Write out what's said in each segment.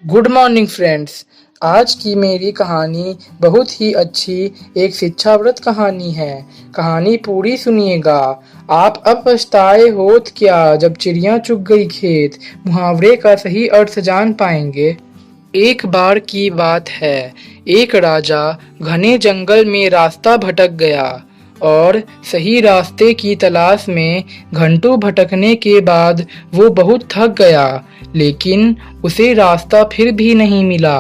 Good morning friends. आज की मेरी कहानी बहुत ही अच्छी एक शिक्षाव्रत कहानी है। कहानी पूरी सुनिएगा। आप अब पछताए होत क्या जब चिड़िया चुग गई खेत। मुहावरे का सही अर्थ जान पाएंगे। एक बार की बात है, एक राजा घने जंगल में रास्ता भटक गया और सही रास्ते की तलाश में घंटों भटकने के बाद वो बहुत थक गया, लेकिन उसे रास्ता फिर भी नहीं मिला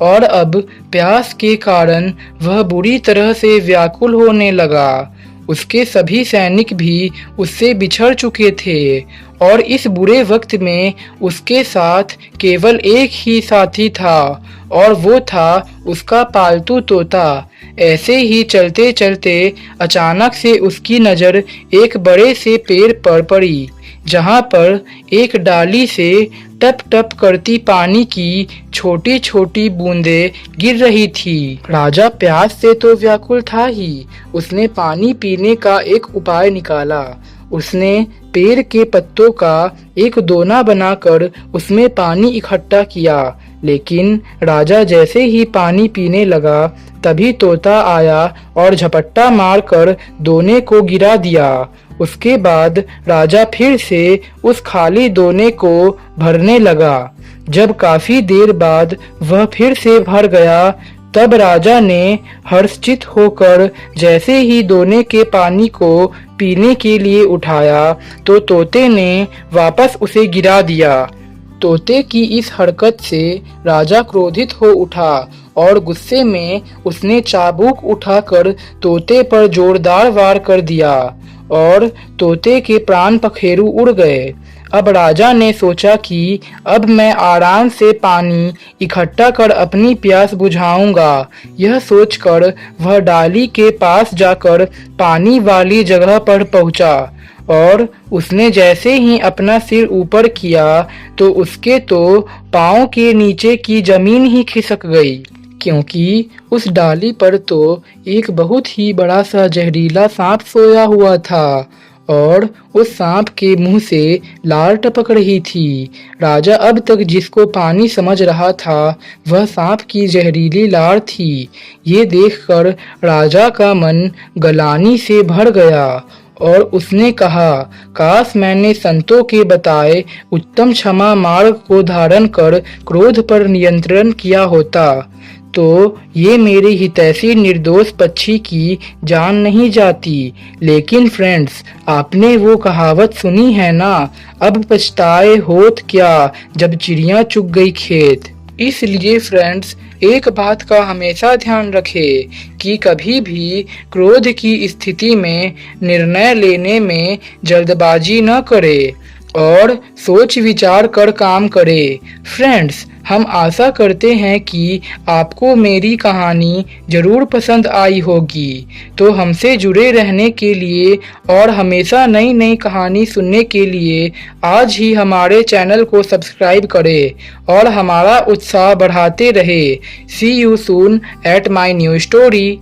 और अब प्यास के कारण वह बुरी तरह से व्याकुल होने लगा। उसके सभी सैनिक भी उससे बिछड़ चुके थे और इस बुरे वक्त में उसके साथ केवल एक ही साथी था और वो था उसका पालतू तोता। ऐसे ही चलते चलते अचानक से उसकी नज़र एक बड़े से पेड़ पर पड़ी, जहाँ पर एक डाली से टप टप करती पानी की छोटी छोटी बूंदें गिर रही थी। राजा प्यास से तो व्याकुल था ही, उसने पानी पीने का एक उपाय निकाला। उसने पेड़ के पत्तों का एक दोना बनाकर उसमें पानी इकट्ठा किया, लेकिन राजा जैसे ही पानी पीने लगा तभी तोता आया और झपट्टा मारकर दोने को गिरा दिया। उसके बाद राजा फिर से उस खाली दोने को भरने लगा। जब काफी देर बाद वह फिर से भर गया, तब राजा ने हर्षचित होकर जैसे ही दोने के पानी को पीने के लिए उठाया तो तोते ने वापस उसे गिरा दिया। तोते की इस हरकत से राजा क्रोधित हो उठा और गुस्से में उसने चाबुक उठाकर तोते पर जोरदार वार कर दिया और तोते के प्राण पखेरु उड़ गए। अब राजा ने सोचा कि अब मैं आराम से पानी इकट्ठा कर अपनी प्यास बुझाऊंगा। यह सोचकर वह डाली के पास जाकर पानी वाली जगह पर पहुंचा और उसने जैसे ही अपना सिर ऊपर किया तो उसके तो पाँव के नीचे की जमीन ही खिसक गई, क्योंकि उस डाली पर तो एक बहुत ही बड़ा सा जहरीला सांप सोया हुआ था और उस सांप के मुंह से लार टपक रही थी। राजा अब तक जिसको पानी समझ रहा था वह सांप की जहरीली लार थी। ये देखकर राजा का मन गलानी से भर गया और उसने कहा, काश मैंने संतों के बताए उत्तम क्षमा मार्ग को धारण कर क्रोध पर नियंत्रण किया होता तो ये मेरे हितैषी निर्दोष पक्षी की जान नहीं जाती। लेकिन फ्रेंड्स, आपने वो कहावत सुनी है ना, अब पछताए होत क्या जब चिड़िया चुग गई खेत। इसलिए फ्रेंड्स, एक बात का हमेशा ध्यान रखें कि कभी भी क्रोध की स्थिति में निर्णय लेने में जल्दबाजी न करें और सोच विचार कर काम करें। फ्रेंड्स, हम आशा करते हैं कि आपको मेरी कहानी ज़रूर पसंद आई होगी। तो हमसे जुड़े रहने के लिए और हमेशा नई नई कहानी सुनने के लिए आज ही हमारे चैनल को सब्सक्राइब करें और हमारा उत्साह बढ़ाते रहे। See you soon at my new story.